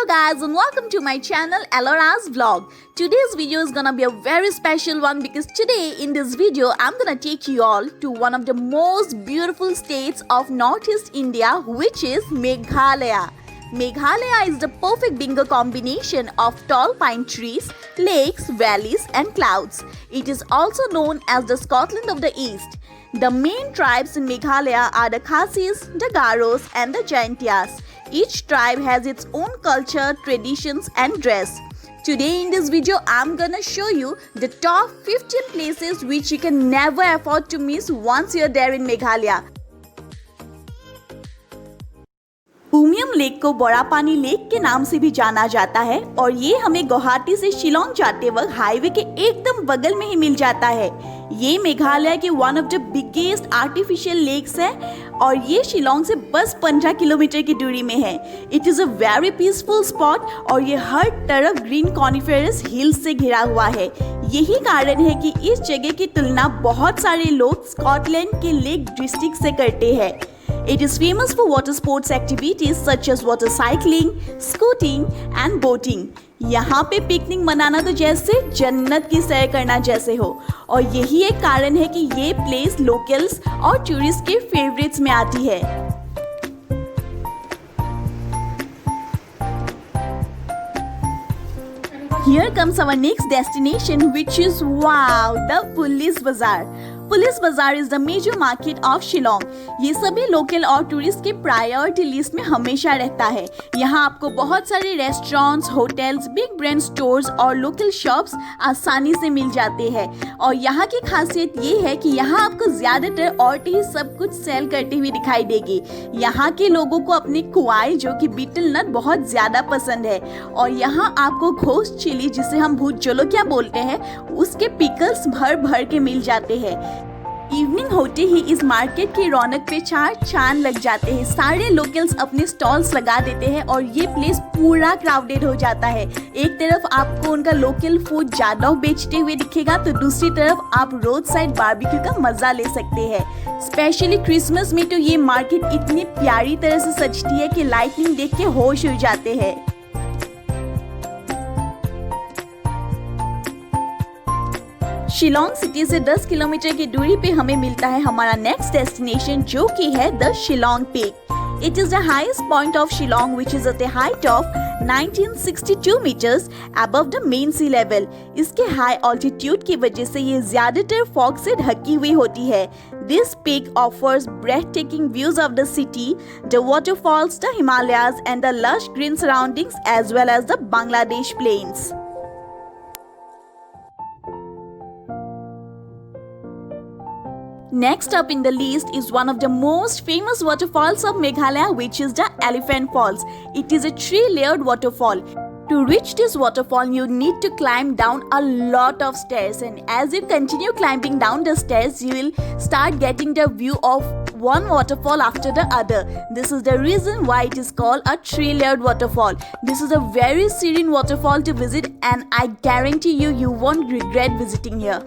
guys and welcome to my channel Elora's Vlog. Today's video is gonna be a very special one because today in this video I'm gonna take you all to one of the most beautiful states of Northeast India, which is Meghalaya. Meghalaya is the perfect bingo combination of tall pine trees, lakes, valleys and clouds. It is also known as the Scotland of the East. The main tribes in Meghalaya are the Khasis, the Garos and the Jaintias. Each tribe has its own culture, traditions and dress. Today in this video, I'm gonna show you the top 15 places which you can never afford to miss once you're there in Meghalaya. Umiam lake को बड़ा पानी lake के नाम से भी जाना जाता है और ये हमें गुवाहाटी से शिलोंग जाते वक्त हाईवे के एकदम बगल में ही मिल जाता है। ये मेघालय के one of the biggest artificial lakes है और ये शिलोंग से बस 15 किलोमीटर की दूरी में है। It is a very peaceful spot और ये हर तरफ ग्रीन कॉनिफेरस हिल्स से घिरा हुआ है। यही कारण है कि इस जगह की तुलना बहुत सारे लोग स्कॉटलैंड के लेक डिस्ट्रिक्ट से करते हैं। It is famous for water sports activities such as water cycling, scooting and boating. यहाँ पे पिकनिक मनाना तो जैसे जन्नत की सैर करना जैसे हो और यही एक कारण है कि ये प्लेस लोकल्स और टूरिस्ट के फेवरेट्स में आती है। Here comes our next destination, which is wow, the Police Bazaar. Police Bazaar is the major market of Shillong. ये सभी लोकल और टूरिस्ट के प्रायोरिटी लिस्ट में हमेशा रहता है। यहाँ आपको बहुत सारे restaurants, hotels, big brand stores और लोकल शॉप्स आसानी से मिल जाते हैं और यहाँ की खासियत ये है कि यहाँ आपको ज्यादातर औरतें ही सब कुछ सेल करती हुई दिखाई देगी। यहाँ के लोगों को अपने कुआई जो कि बीटल नट बहुत ज्यादा पसंद है और यहाँ आपको घोस्ट चिली जिसे हम भूत जोलोकिया बोलते हैं उसके पिकल्स भर भर के मिल जाते हैं। इवनिंग होते ही इस मार्केट की रौनक पे चार चांद लग जाते हैं। सारे लोकल्स अपने स्टॉल्स लगा देते हैं और ये प्लेस पूरा क्राउडेड हो जाता है। एक तरफ आपको उनका लोकल फूड ज्यादा बेचते हुए दिखेगा तो दूसरी तरफ आप रोड साइड बारबेक्यू का मजा ले सकते हैं। स्पेशली क्रिसमस में तो ये मार्केट इतनी प्यारी तरह से सजती है कि लाइटनिंग देख के होश उड़ जाते हैं। शिलोंग सिटी से 10 किलोमीटर की दूरी पे हमें मिलता है हमारा नेक्स्ट डेस्टिनेशन जो कि है the Shillong peak. It is the highest point of Shillong which is at the height of 1962 metres above the mean sea level. इसके हाई ऑल्टीट्यूड की वजह से ये ज्यादातर फॉग से ढकी हुई होती है। This peak offers breathtaking views of the city, the waterfalls, the Himalayas and the lush green surroundings as well as the Bangladesh plains. Next up in the list is one of the most famous waterfalls of Meghalaya, which is the Elephant Falls. It is a three-layered waterfall. To reach this waterfall, you need to climb down a lot of stairs, and as you continue climbing down the stairs, you will start getting the view of one waterfall after the other. This is the reason why it is called a three-layered waterfall. This is a very serene waterfall to visit, and I guarantee you won't regret visiting here.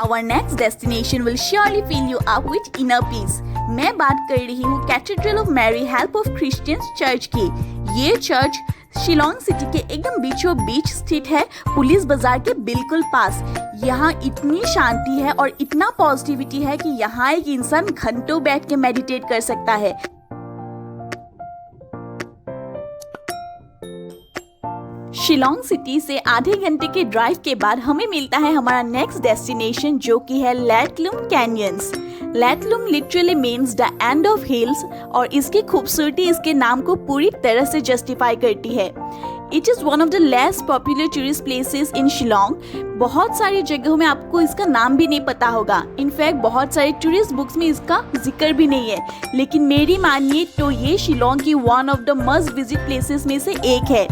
Our next destination will surely fill you up with inner peace. मैं बात कर रही हूँ cathedral of Mary help of Christians church की। ये church Shillong city के एकदम बीचों बीच स्थित है, पुलिस बाजार के बिल्कुल पास। यहाँ इतनी शांति है और इतना पॉजिटिविटी है कि यहाँ एक इंसान घंटों बैठ के मेडिटेट कर सकता है। शिलोंग सिटी से आधे घंटे के ड्राइव के बाद हमें मिलता है हमारा नेक्स्ट डेस्टिनेशन जो कि है Laitlum canyons. Laitlum literally means the end of hills और इसकी खूबसूरती इसके नाम को पूरी तरह से जस्टिफाई करती है। It is one of the less popular tourist places in Shillong. बहुत सारी जगहों में आपको इसका नाम भी नहीं पता होगा। इनफैक्ट बहुत सारे टूरिस्ट बुक्स में इसका जिक्र भी नहीं है, लेकिन मेरी मानिए तो ये शिलोंग की one of the must visit places में से एक है।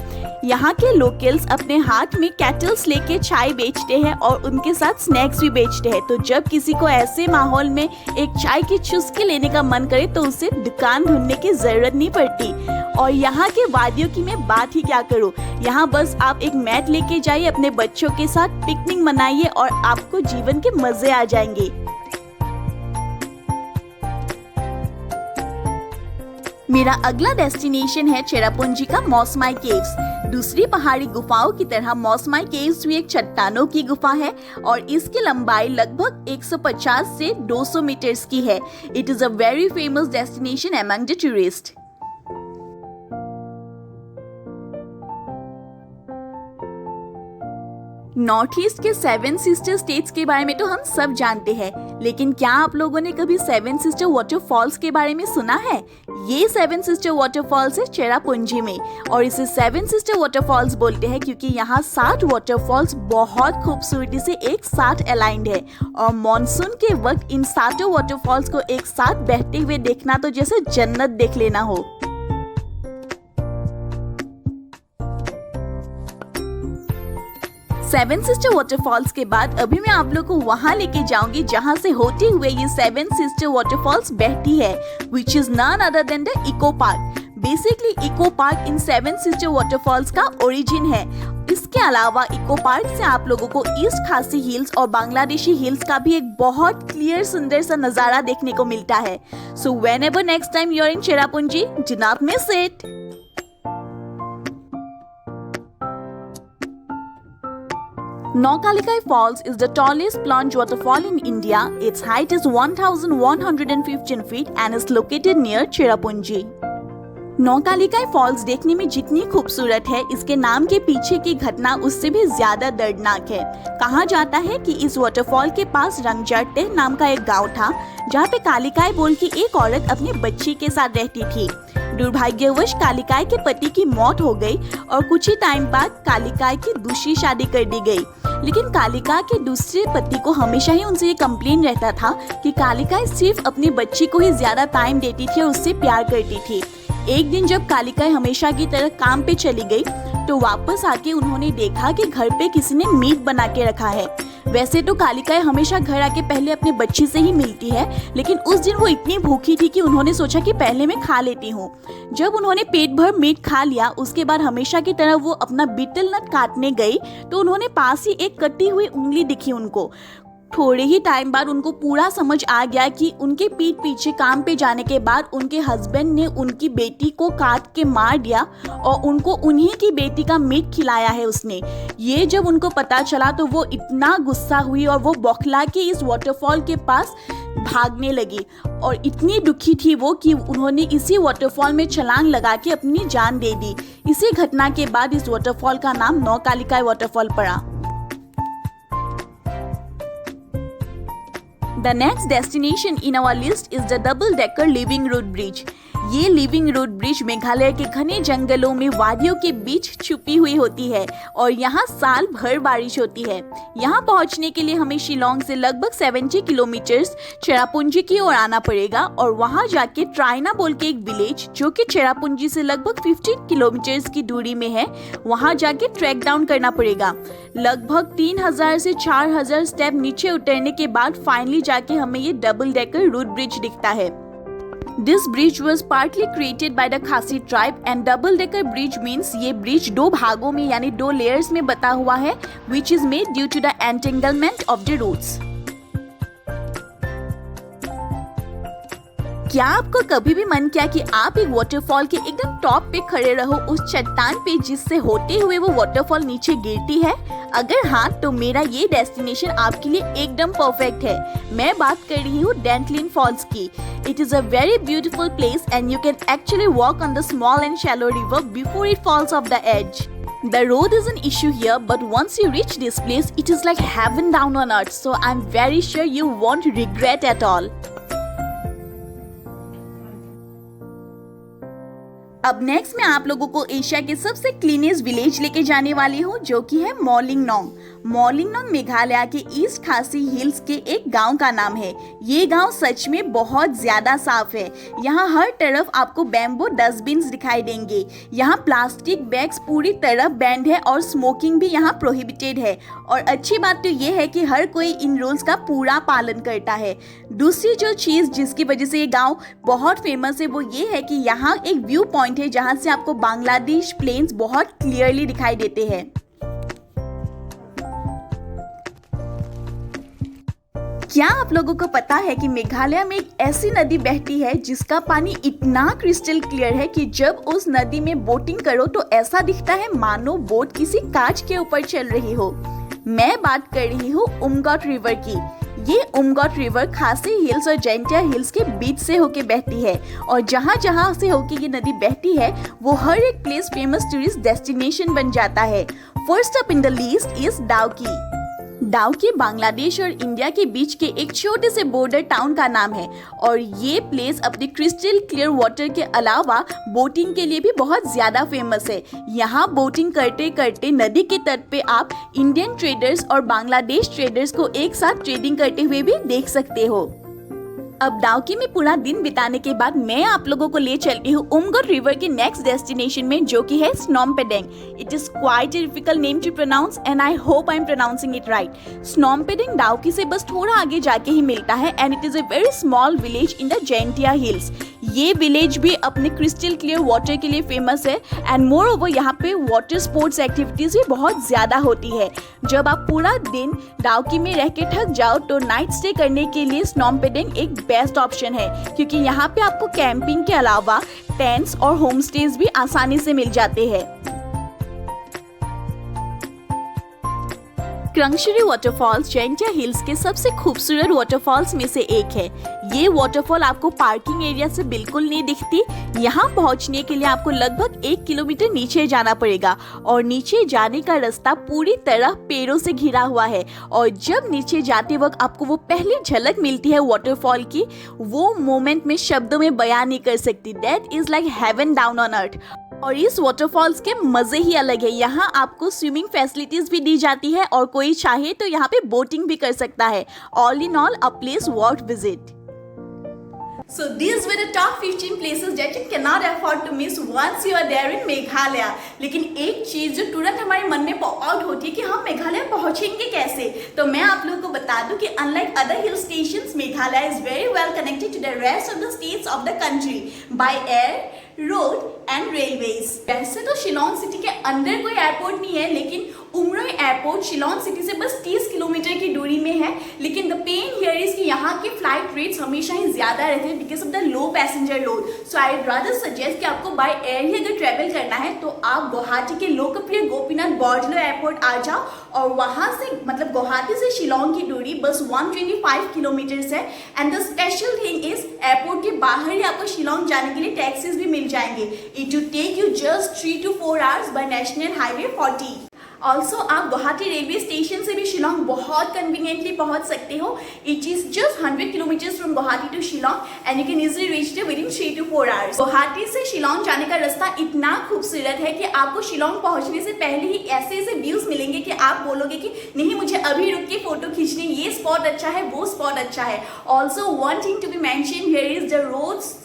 यहाँ के लोकल्स अपने हाथ में कैटल्स लेके चाय बेचते हैं और उनके साथ स्नैक्स भी बेचते हैं। तो जब किसी को ऐसे माहौल में एक चाय की चुस्की लेने का मन करे तो उसे दुकान ढूंढने की जरूरत नहीं पड़ती। और यहाँ के वादियों की मैं बात ही क्या करूँ, यहाँ बस आप एक मैट लेके जाइए, अपने बच्चों के साथ पिकनिक मनाइए और आपको जीवन के मजे आ जाएंगे। मेरा अगला डेस्टिनेशन है चेरापूंजी का मौसमाई केव्स। दूसरी पहाड़ी गुफाओं की तरह मौसमाई केव्स भी एक चट्टानों की गुफा है और इसकी लंबाई लगभग 150 से 200 मीटर्स की है। It is a very famous destination among the tourist. North east के 7 सिस्टर स्टेट्स के बारे में तो हम सब जानते हैं, लेकिन क्या आप लोगों ने कभी 7 सिस्टर वाटरफॉल्स के बारे में सुना है? ये 7 सिस्टर वाटरफॉल्स है चेरापूंजी में और इसे 7 सिस्टर वाटरफॉल्स बोलते हैं क्योंकि यहाँ 7 वाटरफॉल्स बहुत खूबसूरती से एक साथ अलाइंड है और मॉनसून के वक्त इन 7 वाटरफॉल्स को एक साथ बहते हुए देखना तो जैसे जन्नत देख लेना हो। सेवन सिस्टर वाटरफॉल्स के बाद अभी मैं आप लोग को वहाँ लेके जाऊंगी जहाँ से होते हुए ये 7 सिस्टर वाटरफॉल्स बहती है, which is none other than the eco park. Basically eco park in 7 sister waterfalls का ओरिजिन है। इसके अलावा इको पार्क से आप लोगों को ईस्ट खासी हिल्स और बांग्लादेशी हिल्स का भी एक बहुत क्लियर सुंदर सा नजारा देखने को मिलता है। So whenever next time you are in Cherrapunji, do not miss it. Nokkalikai Falls is the tallest plunge waterfall in India. Its height is 1,115 feet and is located near Cherrapunji. Nohkalikai falls देखने में जितनी खूबसूरत है, इसके नाम के पीछे की घटना उससे भी ज्यादा दर्दनाक है। कहा जाता है कि इस वाटरफॉल के पास रंगजट्टे नाम का एक गांव था, जहाँ पे कालिकाई बोल की एक औरत अपने बच्ची के साथ रहती थी। दुर्भाग्यवश कालिकाई के पति की मौत हो गई और कुछ ही टाइम बाद कालिकाई की दूसरी शादी कर दी गई। लेकिन कालिका के दूसरे पति को हमेशा ही उनसे ये कंप्लेन रहता था कि कालिकाई सिर्फ अपनी बच्ची को ही ज्यादा टाइम देती थी और उससे प्यार करती थी। एक दिन जब कालिकाई हमेशा की तरह काम पे चली गई तो वापस आके उन्होंने देखा कि घर पे किसी ने मीट बना के रखा है। वैसे तो कालिकाई हमेशा घर आके पहले अपने बच्ची से ही मिलती है, लेकिन उस दिन वो इतनी भूखी थी कि उन्होंने सोचा कि पहले मैं खा लेती हूँ। जब उन्होंने पेट भर मीट खा लिया, उसके बाद हमेशा की तरह वो अपना बीटल नट काटने गई तो उन्होंने पास ही एक कटी हुई उंगली दिखी उनको। थोड़े ही टाइम बाद उनको पूरा समझ आ गया कि उनके पीठ पीछे काम पे जाने के बाद उनके हस्बैंड ने उनकी बेटी को काट के मार दिया और उनको उन्हीं की बेटी का मीट खिलाया है उसने। ये जब उनको पता चला तो वो इतना गुस्सा हुई और वो बौखला के इस वाटरफॉल के पास भागने लगी और इतनी दुखी थी वो कि उन्होंने इसी वाटरफॉल में छलांग लगा के अपनी जान दे दी। इसी घटना के बाद इस वाटरफॉल का नाम नौकालिकाई वाटरफॉल पड़ा। The next destination in our list is the double-decker Living Root Bridge. ये लिविंग रोड ब्रिज मेघालय के घने जंगलों में वादियों के बीच छुपी हुई होती है और यहाँ साल भर बारिश होती है। यहाँ पहुँचने के लिए हमें शिलोंग से लगभग 70 किलोमीटर्स चेरापूंजी की ओर आना पड़ेगा और वहाँ जाके ट्राइना बोल के एक विलेज जो कि चेरापूंजी से लगभग 15 किलोमीटर्स की दूरी में है, वहाँ जाके ट्रैक डाउन करना पड़ेगा। लगभग 3000 से 4000 स्टेप नीचे उतरने के बाद फाइनली जाके हमें ये डबल डेकर रूट ब्रिज दिखता है। This bridge was partly created by the Khasi tribe and double decker bridge means ये ब्रिज 2 भागों में यानी 2 लेयर्स में बटा हुआ है, which is made due to the entanglement of the roots. क्या आपको कभी भी मन किया कि आप एक वाटरफॉल के एकदम टॉप पे खड़े रहो उस चट्टान पे जिससे होते हुए वो वाटरफॉल नीचे गिरती है? अगर हाँ तो मेरा ये डेस्टिनेशन आपके लिए एकदम परफेक्ट है। मैं बात कर रही हूँ डेंटलिन फॉल्स की। It is a very beautiful place and you can actually walk on the small and shallow river before it falls off the edge. The road is an issue here, but once you reach this place, it is like heaven down on earth. So I'm very sure you won't regret at all. अब next मैं आप लोगों को Asia के सबसे cleanest village लेके जाने वाली हूँ जो कि है मॉलिंगनोंग। मॉलिंगनोंग मेघालय के ईस्ट खासी हिल्स के एक गांव का नाम है। ये गांव सच में बहुत ज्यादा साफ है। यहाँ हर तरफ आपको बैम्बू डस्टबिन दिखाई देंगे। यहाँ प्लास्टिक बैग्स पूरी तरह बैंड है और स्मोकिंग भी यहाँ प्रोहिबिटेड है। और अच्छी बात तो ये है कि हर कोई इन रूल्स का पूरा पालन करता है। दूसरी जो चीज जिसकी वजह से ये गांव बहुत फेमस है वो ये है कि यहाँ एक व्यू पॉइंट है जहाँ से आपको बांग्लादेश प्लेन्स बहुत क्लियरली दिखाई देते हैं। क्या आप लोगों को पता है कि मेघालय में एक ऐसी नदी बहती है जिसका पानी इतना क्रिस्टल क्लियर है कि जब उस नदी में बोटिंग करो तो ऐसा दिखता है मानो बोट किसी कांच के ऊपर चल रही हो। मैं बात कर रही हूँ उमगोट रिवर की। ये उमगोट रिवर खासी हिल्स और जेंटिया हिल्स के बीच से होके बहती है और जहाँ जहाँ से होके ये नदी बहती है वो हर एक प्लेस फेमस टूरिस्ट डेस्टिनेशन बन जाता है। First up in the list is Dawki. Dawki Bangladesh और इंडिया के बीच के एक छोटे से बॉर्डर टाउन का नाम है और ये प्लेस अपने क्रिस्टल क्लियर वाटर के अलावा बोटिंग के लिए भी बहुत ज्यादा फेमस है। यहाँ बोटिंग करते करते नदी के तट पे आप इंडियन ट्रेडर्स और बांग्लादेश ट्रेडर्स को एक साथ ट्रेडिंग करते हुए भी देख सकते हो। अब डाउकी में पूरा दिन बिताने के बाद मैं आप लोगों को ले चलती हूँ उमगोट रिवर के नेक्स्ट डेस्टिनेशन में, जो कि है Snongpdeng. It is quite a difficult name to pronounce and I hope I am pronouncing it right. Snongpdeng Dawki से बस थोड़ा आगे जाके ही मिलता है and it is a very small village in the Jaintia hills. ये विलेज भी अपने क्रिस्टल क्लियर वाटर के लिए फेमस है एंड मोर ओवर यहाँ पे वाटर स्पोर्ट्स एक्टिविटीज भी बहुत ज्यादा होती है। जब आप पूरा दिन डाउकी में रह के थक जाओ तो नाइट स्टे करने के लिए स्नोम पेडेंग एक बेस्ट ऑप्शन है, क्योंकि यहाँ पे आपको कैंपिंग के अलावा टेंट्स और होम स्टेज भी आसानी से मिल जाते हैं। क्रंगशिरी वाटरफॉल्स जेंटिया हिल्स के सबसे खूबसूरत वाटरफॉल्स में से एक है। ये वाटरफॉल आपको पार्किंग एरिया से बिल्कुल नहीं दिखती। यहाँ पहुँचने के लिए आपको लगभग 1 किलोमीटर नीचे जाना पड़ेगा और नीचे जाने का रास्ता पूरी तरह पेड़ों से घिरा हुआ है और जब नीचे जाते वक्त आपको वो पहली झलक मिलती है वाटरफॉल की, वो मोमेंट में शब्दों में बयान नहीं कर सकती। That is like heaven down on earth. और इस वाटरफॉल्स के मजे ही अलग है। यहाँ आपको स्विमिंग फैसिलिटीज भी दी जाती है और कोई चाहे तो यहाँ पे बोटिंग भी कर सकता है। All in all a place worth visit. So these were the top 15 places that you cannot afford to miss once you are there in Meghalaya. लेकिन एक चीज जो तुरंत हमारे मन में पॉप आउट होती है कि हम मेघालय पहुंचेंगे कैसे, तो मैं आप लोगों को बता दूं कि unlike other hill stations Meghalaya is very well connected to the rest of the states of the country by air, road and railways. वैसे तो शिलोंग सिटी के अंदर कोई एयरपोर्ट नहीं है, लेकिन उमरोई एयरपोर्ट शिलोंग सिटी से बस 30 किलोमीटर की दूरी में है। लेकिन द पेन हियर इज कि यहाँ के फ्लाइट रेट्स हमेशा ही ज्यादा रहते हैं because of the low passenger load. So I rather suggest कि आपको बाय एयर ही अगर ट्रेवल करना है तो आप गुवाहाटी के लोकप्रिय गोपीनाथ बॉर्डलो एयरपोर्ट आ जाओ और वहां से मतलब गुवाहाटी से शिलोंग की दूरी बस 125 किलोमीटर है। And the special thing is airport के बाहर ही आपको शिलोंग जाने के लिए टैक्सीज भी मिल जाएंगे। It will take you just 3 to 4 hours by national highway 40। Also आप गुवाहाटी रेलवे स्टेशन से भी शिलोंग बहुत कन्वीनियंटली पहुंच सकते हो। It is just 100 kilometres from Guwahati to Shillong and you can easily reach within 3 to 4 hours। Guwahati से शिलोंग जाने का रास्ता इतना खूबसूरत है कि आपको शिलोंग पहुंचने से पहले ही ऐसे ऐसे व्यूज मिलेंगे कि आप बोलोगे कि नहीं, मुझे अभी रुक के फोटो खींचनी, ये स्पॉट अच्छा है, वो स्पॉट अच्छा है। Also one thing to be mention here is the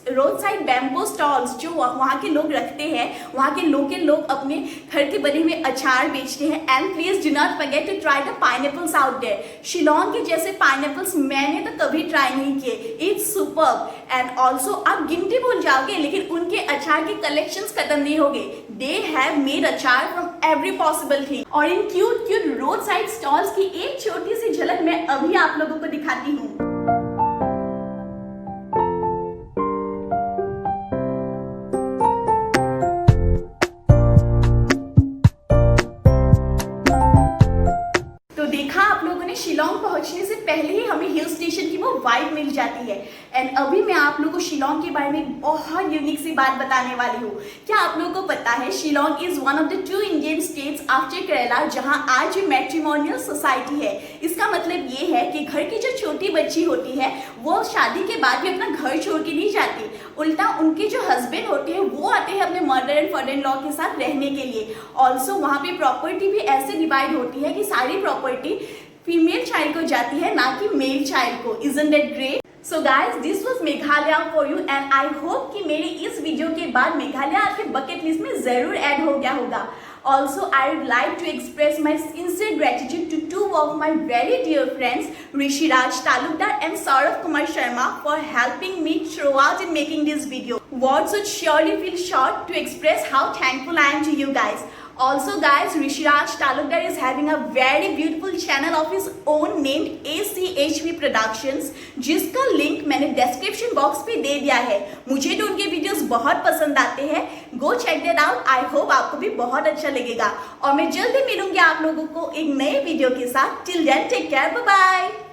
road side bamboo stalls जो वहाँ के लोग रखते हैं। वहाँ के लोकल लोग अपने घर के बने हुए अचार बेचते हैं। And please do not forget to try the pineapples out there. Shillong के जैसे पाइनएप्पल्स मैंने तो कभी ट्राई नहीं किए। It's superb. एंड ऑल्सो आप गिनती भूल जाओगे लेकिन उनके अचार के कलेक्शंस खत्म नहीं होंगे। They have made achar from every possible thing. और इन cute cute road side stalls की एक छोटी सी झलक मैं अभी आप लोगों को दिखाती हूँ। शिलोंग पहुंचने से पहले ही हमें हिल स्टेशन की वो वाइब मिल जाती है। एंड अभी मैं आप लोगों को शिलोंग के बारे में बहुत यूनिक सी बात बताने वाली हूँ। क्या आप लोगों को पता है Shillong is one of the 2 Indian states after Kerala जहां आज भी मैट्रिमोनियल सोसाइटी है। इसका मतलब ये है कि घर की जो छोटी बच्ची होती है वो शादी के बाद भी अपना घर छोड़ के नहीं जाती, उल्टा उनके जो हस्बैंड होते हैं वो आते हैं अपने mother and father in law के साथ रहने के लिए। ऑल्सो वहाँ पे प्रॉपर्टी भी ऐसे डिवाइड होती है कि सारी प्रॉपर्टी फीमेल चाइल्ड को जाती है, ना कि मेल चाइल्ड को। Isn't that great? So guys, this was Meghalaya for you and I hope कि मेरी इस वीडियो के बाद मेघालय आपके बकेट लिस्ट में जरूर ऐड हो गया होगा। Also, I would like to express my sincere gratitude to 2 of my very dear friends, Rishiraj Talukdar and Saurav Kumar Sharma, for helping me throughout in making this video. Words would surely feel short to express how thankful I am to you guys. Also guys, Rishraj Talukdar is having a very beautiful channel of his own named ACHP Productions, जिसका link मैंने description box पे दे दिया है। मुझे तो उनके videos बहुत पसंद आते हैं। Go check that out. I hope आपको भी बहुत अच्छा लगेगा और मैं जल्दी मिलूंगी आप लोगों को एक नए वीडियो के साथ। Till then take care, bye bye.